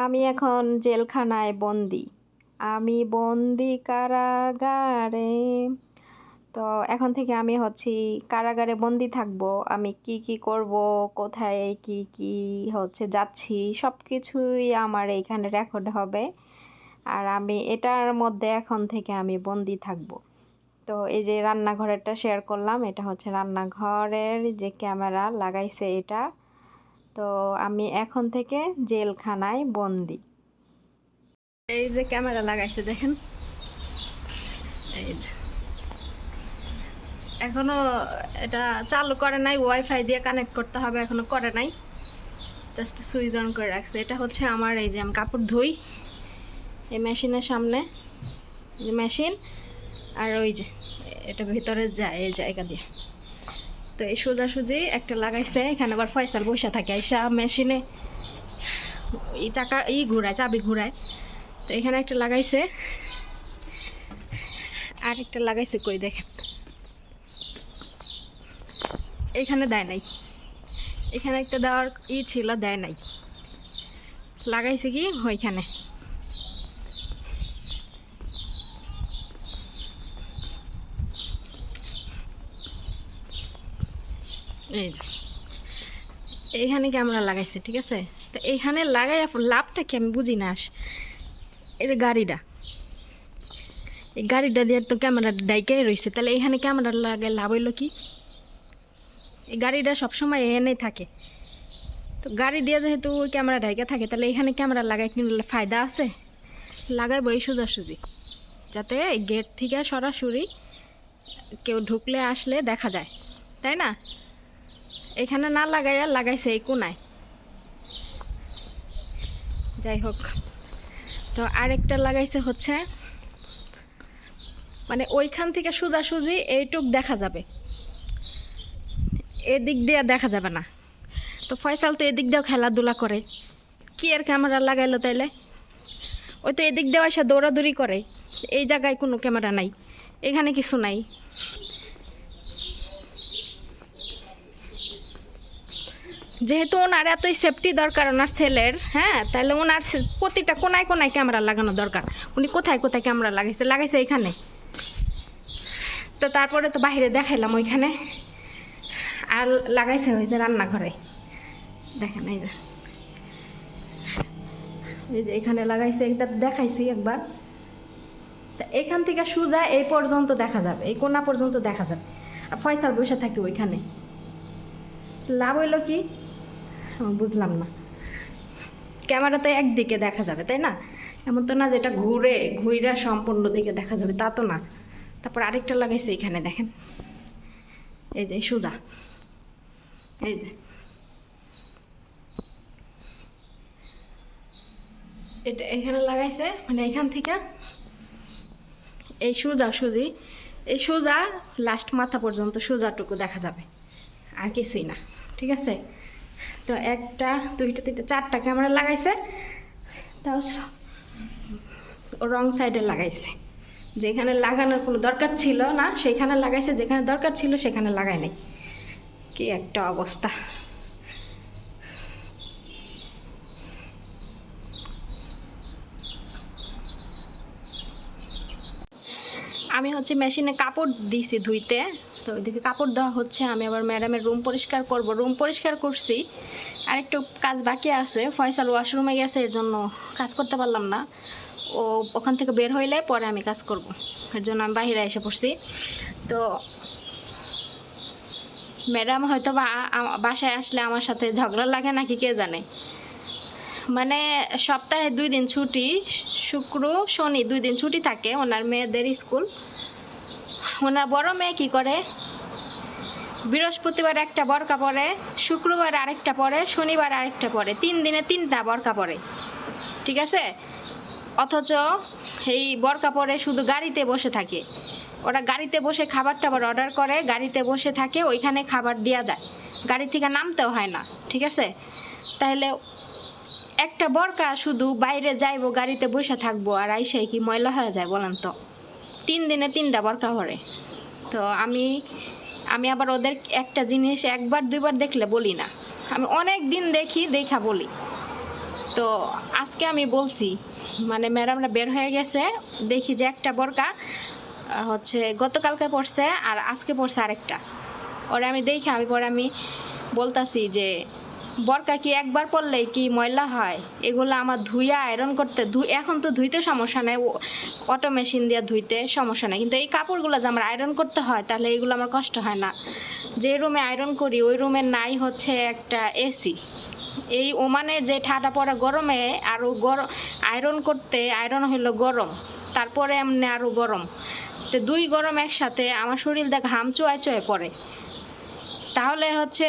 আমি এখন জেলখানায় বন্দি। আমি বন্দি কারাগারে। তো এখন থেকে আমি হচ্ছি কারাগারে বন্দি থাকবো। আমি কি করব, কোথায় কি যাচ্ছি, সব কিছুই আমার এইখানে রেকর্ড হবে। আর আমি এটার মধ্যে এখন থেকে আমি বন্দি থাকবো। তো এই যে রান্নাঘরেরটা শেয়ার করলাম, এটা হচ্ছে রান্নাঘরের যে ক্যামেরা লাগাইছে এটা। তো আমি এখন থেকে জেলখানায় বন্দি। এই যে ক্যামেরা লাগাইছে দেখেন, এই যে এখনো এটা চালু করে নাই, ওয়াইফাই দিয়ে কানেক্ট করতে হবে, এখনো করে নাই, জাস্ট সুইচ অন করে রাখছে। এটা হচ্ছে আমার, এই যে আমি কাপড় ধুই এই মেশিনের সামনে, যে মেশিন, আর ওই যে এটা ভিতরে যায় এই জায়গা দিয়ে। তো এই সোজাসুজি একটা লাগাইছে, এখানে আবার ফয়সাল বসে থাকে, এসা মেশিনে এই চাকা ঘুরায়, চাবি ঘুরায়। তো এখানে একটা লাগাইছে, আর একটা লাগাইছে কই দেখেন, এখানে দেয় নাই, এখানে একটা দেওয়ার ছিল, দেয় নাই, লাগাইছে কি ওইখানে। এই যে এইখানে ক্যামেরা লাগাইছে, ঠিক আছে। তো এইখানে লাগাই লাভটা কি আমি বুঝি না। এই যে গাড়িটা, এই গাড়িটা দিয়ে তো ক্যামেরা ডাইকাই রয়েছে, তাহলে এইখানে ক্যামেরা লাগাই লাভ হইলো কি? এই গাড়িটা সবসময় এখানেই থাকে, তো গাড়ি দিয়ে যেহেতু ওই ক্যামেরা ডাইকা থাকে, তাহলে এখানে ক্যামেরা লাগাই কিনলে ফায়দা আছে। লাগাইবো এই সোজাসুজি, যাতে গেট থেকে সরাসরি কেউ ঢুকলে আসলে দেখা যায়, তাই না? এখানে না লাগাইয়া লাগাইছে এই কোনায়। যাই হোক, তো আরেকটা লাগাইছে হচ্ছে মানে ওইখান থেকে সোজাসুজি এইটুক দেখা যাবে, এদিক দিয়ে দেখা যাবে না। তো ফয়সাল তো এদিক দিয়েও খেলাধুলা করে, কি আর ক্যামেরা লাগাইলো তাইলে? ওই তো এদিক দিয়ে এসে দৌড়াদৌড়ি করে, এই জায়গায় কোনো ক্যামেরা নাই, এখানে কিছু নাই। যেহেতু ওনার এতই সেফটি দরকার ওনার ছেলের, হ্যাঁ, তাহলে ওনার প্রতিটা কোনায় কোনায় ক্যামেরা লাগানো দরকার। উনি কোথায় কোথায় ক্যামেরা লাগাইছে এখানে। তো তারপরে তো বাইরে দেখাইলাম ওইখানে, আর লাগাইছে হয়েছে রান্নাঘরে, দেখেন এই যে এখানে লাগাইছে, এটা দেখাইছি একবার। তা এখান থেকে সোজা এই পর্যন্ত দেখা যাবে, এই কোনা পর্যন্ত দেখা যাবে। আর ফয়সাল বসে থাকে ওইখানে, লাভ হইলো কি বুঝলাম না। ক্যামেরা তো একদিকে দেখা যাবে, তাই না? এমন তো না যেটা ঘুরে সম্পূর্ণ দিকে দেখা যাবে, তা তো না। তারপর আরেকটা লাগাইছে এখানে দেখেন, এই যে সোজা, এই যে এটা এখানে লাগাইছে, মানে এখান থেকে এই এই সোজা লাস্ট মাথা পর্যন্ত সোজাটুকু দেখা যাবে, আর কিছুই না, ঠিক আছে। তো একটা, দুইটা, তিনটা, চারটা ক্যামেরা লাগাইছে, তাও রং সাইডে লাগাইছে। যেখানে লাগানোর কোনো দরকার ছিল না সেখানে লাগাইছে, যেখানে দরকার ছিল সেখানে লাগায় নাই। কি একটা অবস্থা! আমি হচ্ছে মেশিনে কাপড় দিয়েছি ধুইতে, তো ওইদিকে কাপড় দেওয়া হচ্ছে। আমি আবার ম্যাডামের রুম পরিষ্কার করব, রুম পরিষ্কার করছি, আর একটু কাজ বাকি আছে। ফয়সাল ওয়াশরুমে গেছে, এর জন্য কাজ করতে পারলাম না। ও ওখান থেকে বের হইলে পরে আমি কাজ করব, এর জন্য আমি বাইরে এসে পড়ছি। তো ম্যাডাম হয়তো বাসায় আসলে আমার সাথে ঝগড়া লাগে নাকি কে জানে। মানে সপ্তাহে 2 দিন ছুটি, শুক্র শনি 2 দিন ছুটি থাকে ওনার মেয়েদের স্কুল। ওনার বড় মেয়ে কি করে, বৃহস্পতিবার একটা বরকা পরে, শুক্রবার আরেকটা পরে, শনিবার আরেকটা পরে, 3 দিনে 3টা বরকা পরে, ঠিক আছে। অথচ এই বরকা পরে শুধু গাড়িতে বসে থাকে। ওরা গাড়িতে বসে খাবার টাবার অর্ডার করে, গাড়িতে বসে থাকে, ওইখানে খাবার দেওয়া যায়, গাড়ি থেকে নামতেও হয় না, ঠিক আছে। তাহলে একটা বরকা শুধু বাইরে যাইবো, গাড়িতে বসে থাকবো, আর আইসাই কি ময়লা হয়ে যায় বলেন তো? 3 দিনে 3টা বরকা পরে। তো আমি আবার ওদের একটা জিনিস একবার দুইবার দেখলে বলি না, আমি অনেক দিন দেখা বলি। তো আজকে আমি বলছি মানে ম্যাডামরা বের হয়ে গেছে, দেখি যে একটা বোরকা হচ্ছে গতকালকে পড়ছে আর আজকে পড়ছে আরেকটা। ওরে আমি দেখি আমি বলতাছি যে বোরকা কি একবার পরলেই কি ময়লা হয়? এগুলো আমার ধুইয়া আয়রন করতে এখন তো ধুইতে সমস্যা নাই, অটো মেশিন দিয়ে ধুইতে সমস্যা নাই, কিন্তু এই কাপড়গুলো যে আমার আয়রন করতে হয় তাহলে এগুলো আমার কষ্ট হয় না। যে রুমে আয়রন করি ওই রুমে নাই হচ্ছে একটা এসি। এই ওমানের যে ঠাডা পড়া গরমে আরও আয়রন করতে আয়রন হইলো গরম, তারপরে এমনি আরও গরম, তো দুই গরম একসাথে আমার শরীর দেখ ঘাম চুয়ে চুয়ে পড়ে। তাহলে হচ্ছে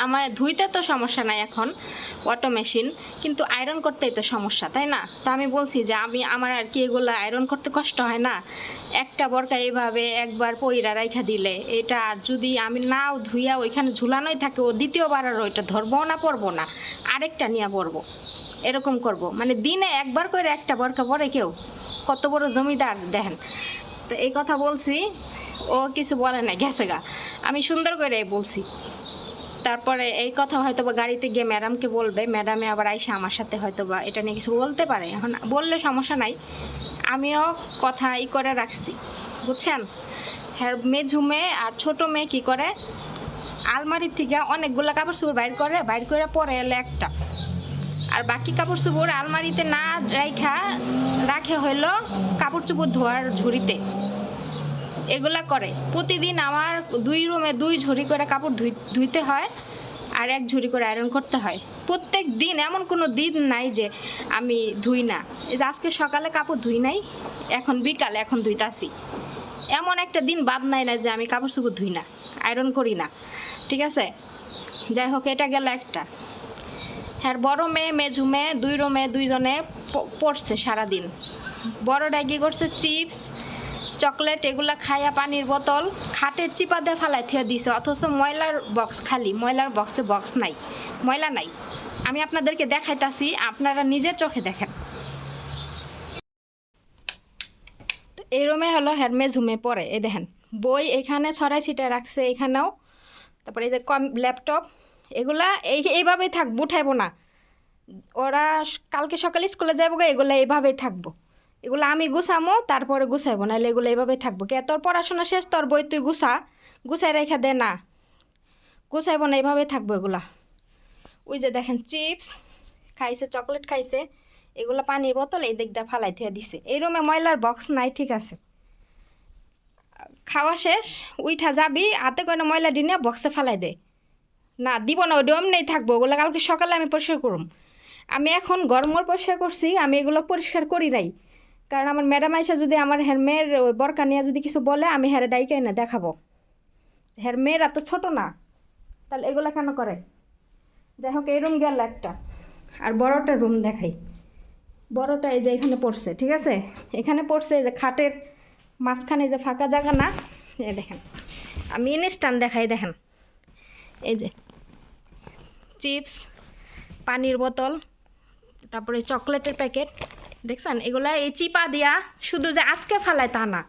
আমার ধুইতে তো সমস্যা নাই এখন অটো মেশিন, কিন্তু আয়রন করতেই তো সমস্যা, তাই না? তো আমি বলছি যে আমার আর কি এগুলো আয়রন করতে কষ্ট হয় না, একটা বোরকা এইভাবে একবার পইরা রাইখা দিলে এটা আর যদি আমি নাও ধুইয়া ওইখানে ঝুলানোই থাকে, ও দ্বিতীয়বার আর ওইটা ধরবো না পরবো না, আরেকটা নিয়ে পরবো, এরকম করব। মানে দিনে একবার করে একটা বোরকা পরে কেউ, কত বড় জমিদার দেখেন। তো এই কথা বলছি, ও কিছু বলে না, গেছে গা। আমি সুন্দর করে বলছি। তারপরে এই কথা হয়তো বা গাড়িতে গিয়ে ম্যাডামকে বলবে, ম্যাডামে আবার আইসা আমার সাথে হয়তো বা এটা নিয়ে কিছু বলতে পারে। এখন বললে সমস্যা নাই, আমিও কথা করে রাখছি, বুঝছেন? হ্যাঁ, মেঝুমে আর ছোটো মেয়ে কী করে, আলমারির থেকে অনেকগুলো কাপড় চোপড় বাইর করে পরে এলো একটা, আর বাকি কাপড় চোপড় আলমারিতে না রাখে হইলো কাপড় চোপড় ধোয়ার ঝুড়িতে। এগুলা করে প্রতিদিন আমার 2 রুমে 2 ঝুড়ি করে কাপড় ধুইতে হয় আর 1 ঝুড়ি করে আয়রন করতে হয় প্রত্যেক দিন। এমন কোনো দিন নাই যে আমি ধুই না। এই যে আজকে সকালে কাপড় ধুই নাই, এখন বিকালে এখন ধুইতাছি, এমন একটা দিন বাদ নাই না যে আমি কাপড় চোপড় ধুই না, আয়রন করি না, ঠিক আছে? যাই হোক, এটা গেল একটা। হ্যাঁ, বড় মেয়ে মেঝু মেয়ে 2 রুমে 2 জনে পড়ছে সারাদিন। বড়টা কী করছে, চিপস চকলেট এগুলা খাইয়া পানির বোতল খাটের চিপা দিয়ে ফালাই থিয়ে দিছে, অথচ ময়লার বক্স খালি, ময়লার বক্সে বক্স নাই, ময়লা নাই। আমি আপনাদেরকে দেখাইতাছি, আপনারা নিজের চোখে দেখেন। তো এই রুমে হলো হেরমে ঝুমে পড়ে, এই দেখেন বই এখানে ছড়াই ছিটায় রাখছে, এখানেও। তারপরে এই যে ল্যাপটপ এগুলা এইভাবেই থাকবো, উঠাইবো না। ওরা কালকে সকালে স্কুলে যাবো, এগুলো এইভাবেই থাকবো। এগুলো আমি গুছামো, তারপরে গুছাইবো, নাহলে এগুলো এইভাবেই থাকবো। কে তোর পড়াশোনা শেষ, তোর বই তুই গুছাই রেখা দে না, গুছাইবো না, এইভাবেই থাকবো এগুলা। ওই যে দেখেন চিপস খাইছে, চকলেট খাইছে, এগুলো পানির বোতল এই দিক দিয়ে ফালাই থুয়ে দিছে। এই রুমে ময়লার বক্স নাই, ঠিক আছে? খাওয়া শেষ উইঠা যাবি, হাতে করে ময়লা ডিনে বক্সে ফালাই দে, না দিব না, ওই ডোম নেই থাকবো। ওগুলো কালকে সকালে আমি পরিষ্কার করুম। আমি এখন গরমর পরিষ্কার করছি, আমি এগুলো পরিষ্কার করি নাই, কারণ আমার ম্যাডাম আইসা যদি আমার মেয়ের ওই বরকা নিয়ে যদি কিছু বলে, আমি হ্যারে ডাইকে না দেখাবো। মেয়েরা তো ছোটো না, তাহলে এগুলো কেন করে? যাই হোক, এই রুম গেল একটা। আর বড়টা রুম দেখাই, বড়টা এই যে এখানে পড়ছে, ঠিক আছে? এখানে পড়ছে, এই যে খাটের মাঝখানে যে ফাঁকা জায়গা না, এই দেখেন আমি ইনস্ট্যান্ট দেখাই, দেখেন এই যে চিপস, পানির বোতল, তারপরে চকলেটের প্যাকেট, দেখছেন? এগুলা এই চিপা দিয়া শুধু যে আজকে ফালায় তা না,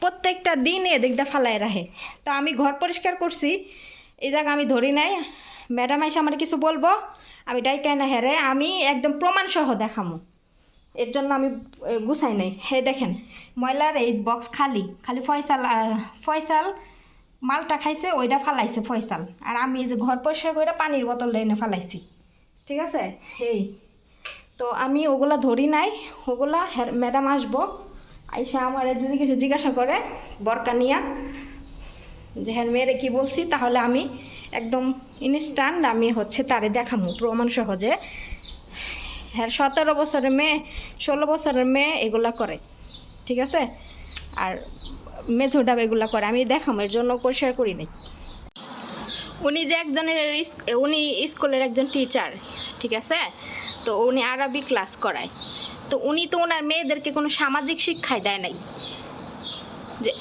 প্রত্যেকটা দিন এদিক দিয়ে ফালায় রাখে। তা আমি ঘর পরিষ্কার করছি, এই জায়গা আমি ধরি নাই। ম্যাডাম আইসা আমার কিছু বলবো, আমি ডাইকাই না হেরে, আমি একদম প্রমাণসহ দেখামো, এর জন্য আমি গুছাই নাই। হে দেখেন ময়লার এই বক্স খালি, ফয়সাল মালটা খাইছে, ওইটা ফালাইছে ফয়সাল, আর আমি এই যে ঘর পরিষ্কার করে পানির বোতলটা এনে ফালাইছি, ঠিক আছে? এই তো আমি ওগুলা ধরি নাই, ওগুলা ম্যাডাম আসবো, আইসা আমার যদি কিছু জিজ্ঞাসা করে বরকা নিয়া যে হ্যাঁ মেয়েরে কী বলছি, তাহলে আমি একদম ইনস্ট্যান্ট আমি হচ্ছে তারে দেখামো প্রমাণ সহজে। হ্যাঁ, 17 বছরের মেয়ে 16 বছরের মেয়ে এগুলা করে, ঠিক আছে? আর মেঝোডাব এগুলা করে, আমি দেখামো, এর জন্য পরিষ্কার করি নাই। উনি যে উনি স্কুলের একজন টিচার, ঠিক আছে? তো উনি আরবি ক্লাস করায়, তো উনি তো ওনার মেয়েদেরকে কোনো সামাজিক শিক্ষাই দেয় নাই, যে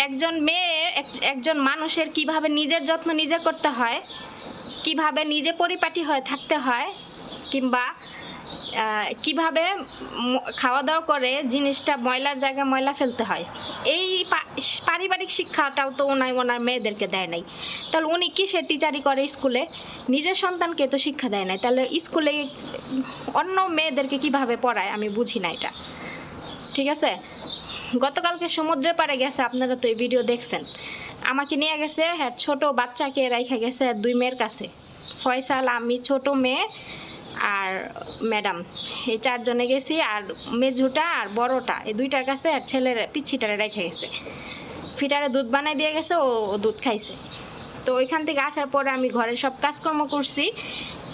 একজন মানুষের কিভাবে নিজের যত্ন নিজে করতে হয়, কিভাবে নিজে পরিপাটি হয়ে থাকতে হয়, কিংবা কিভাবে খাওয়া দাওয়া করে জিনিসটা ময়লার জায়গায় ময়লা ফেলতে হয়, এই পারিবারিক শিক্ষাটাও তো ওনার মেয়েদেরকে দেয় নাই। তাহলে উনি কিসের টিচারি করে স্কুলে? নিজের সন্তানকে তো শিক্ষা দেয় নাই, তাহলে স্কুলে অন্য মেয়েদেরকে কিভাবে পড়ায়? আমি বুঝি না এটা। ঠিক আছে, গতকালকে সমুদ্রের পাড়ে গেছে, আপনারা তো এই ভিডিও দেখছেন, আমাকে নিয়ে গেছে, হ্যাঁ ছোট বাচ্চাকে রেখে গেছে 2 মেয়ের কাছে, ফয়সাল, আমি, ছোট মেয়ে আর ম্যাডাম, এই 4 জনে গেছি, আর মেঝুটা আর বড়টা এই 2টার কাছে, আর ছেলের পিচ্ছিটারে রেখে গেছে। ফিটারে দুধ বানাই দিয়ে গেছে, ও দুধ খাইছে। তো ওইখান থেকে আসার পরে আমি ঘরের সব কাজকর্ম করছি।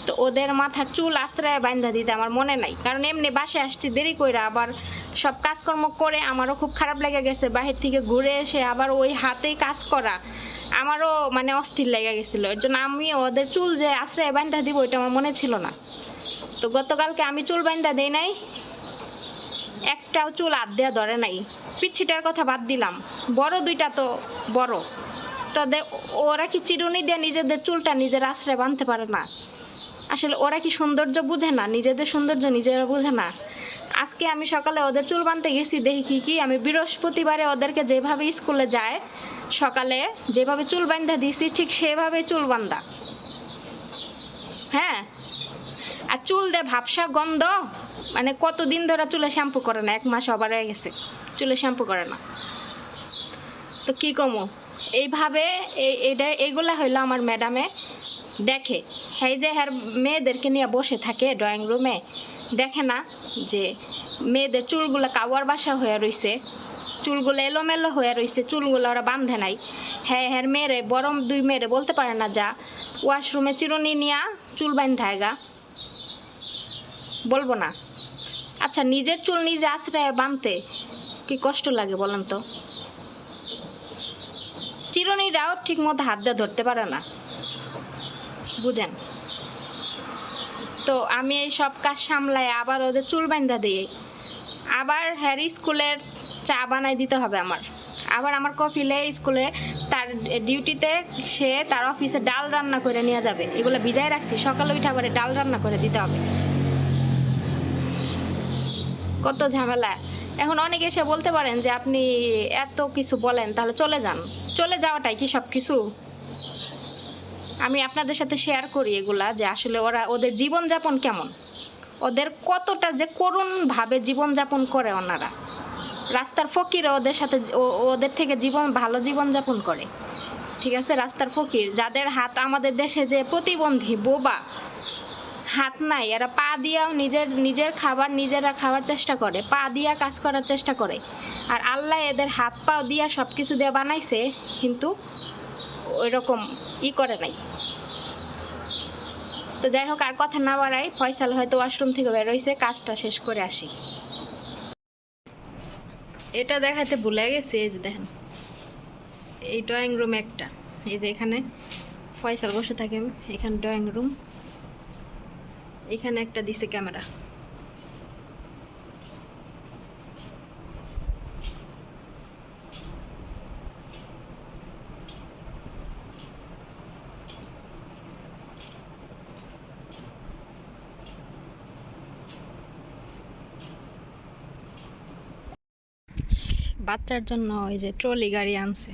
তো ওদের মাথার চুল আশ্রয় বান্ধা দিতে আমার মনে নাই, কারণ এমনি বাসায় আসছি দেরি কইরা, আবার সব কাজকর্ম করে আমারও খুব খারাপ লেগে গেছে। বাহির থেকে ঘুরে এসে আবার ওই হাতেই কাজ করা আমারও মানে অস্থির লেগে গেছিলো। এর জন্য আমি ওদের চুল যে আশ্রয় বান্ধা দিব ওইটা আমার মনে ছিল না। তো গতকালকে আমি চুল বান্ধা দেই নাই, একটাও চুল হাত দেওয়া ধরে নাই। পিচ্ছিটার কথা বাদ দিলাম, বড় 2টা তো বড়, তাদের ওরা কি চিরুনি দিয়ে নিজেদের চুলটা নিজের আশ্রয় বাঁধতে পারে না? আসলে ওরা কি সৌন্দর্য বুঝে না? নিজেদের সৌন্দর্য নিজেরা বুঝে না? আজকে আমি সকালে ওদের চুল বাঁধতে গেছি, দেখি কি আমি বৃহস্পতিবারে ওদেরকে যেভাবে স্কুলে যায় সকালে যেভাবে চুল বান্ধা দিয়েছি ঠিক সেভাবে চুল বান্ধা। হ্যাঁ, আর চুল দিয়ে ভাবসা গন্ধ, মানে কতদিন ধরে চুলে শ্যাম্পু করে না, 1 মাস ওভার হয়ে গেছে চুলে শ্যাম্পু করে না। তো কী কমো, এইভাবে এইগুলা হইলো আমার ম্যাডামে দেখে। এই যে হ্যার মেয়েদেরকে নিয়ে বসে থাকে ড্রয়িং রুমে, দেখে না যে মেয়েদের চুলগুলো কাওয়ার বাসা হয়ে রইছে, চুলগুলো এলোমেলো হয়ে রইছে, চুলগুলো ওরা বাঁধে নাই। হ্যাঁ হ্যার মেয়েরে, বড় 2 মেয়েরে বলতে পারে না যা ওয়াশরুমে চিরুনি নিয়া চুল বাঁধায় গা, বলবো না? আচ্ছা, নিজের চুল নিজে আশ্রয় বাঁধতে কি কষ্ট লাগে বলেন তো? চিরুনিটাও ঠিক মতো হাত দিয়ে ধরতে পারে না, বুঝেন? তো আমি এই সব কাজ সামলাই আবার ওদের চুল বাঁধা দিই, আবার হ্যারি স্কুলের চা বানাই দিতে হবে আমার, আবার আমার কফিলে স্কুলে তার ডিউটিতে সে তার অফিসে ডাল রান্না করে নিয়ে যাবে, এগুলো ভিজায় রাখছি, সকালে উঠে আবার ডাল রান্না করে দিতে হবে। কত ঝামেলা। এখন অনেকে এসে বলতে পারেন যে আপনি এত কিছু বলেন, তাহলে চলে যান। চলে যাওয়াটাই কি সব কিছু? আমি আপনাদের সাথে শেয়ার করি এগুলা, যে আসলে ওদের জীবনযাপন কেমন, ওদের কতটা যে করুণভাবে জীবনযাপন করে ওনারা। রাস্তার ফকির ওদের সাথে ওদের থেকে ভালো জীবনযাপন করে। ঠিক আছে, রাস্তার ফকির যাদের হাত আমাদের দেশে যে প্রতিবন্ধী বোবা হাত নাই, এরা পা দিয়াও নিজের খাবার নিজেরা খাওয়ার চেষ্টা করে, পা দিয়া কাজ করার চেষ্টা করে। আর আল্লাহ এদের হাত পা দিয়া সব কিছু দিয়ে বানাইছে, কিন্তু ওই রকম করে নাই। তো যাই হোক, আর কথা না বাড়াই, ফয়সাল হয়তো ওয়াশরুম থেকে বের হইছে, কাজটা শেষ করে আসি। এটা দেখাতে ভুলে গেছি, এই যে দেখেন, এই ড্রয়িং রুম একটা, এই যে এখানে ফয়সাল বসে থাকে, এখানে ড্রয়িং রুম, এখানে একটা দিছে ক্যামেরা। বাচ্চার জন্য ওই যে ট্রলি গাড়ি আনছে।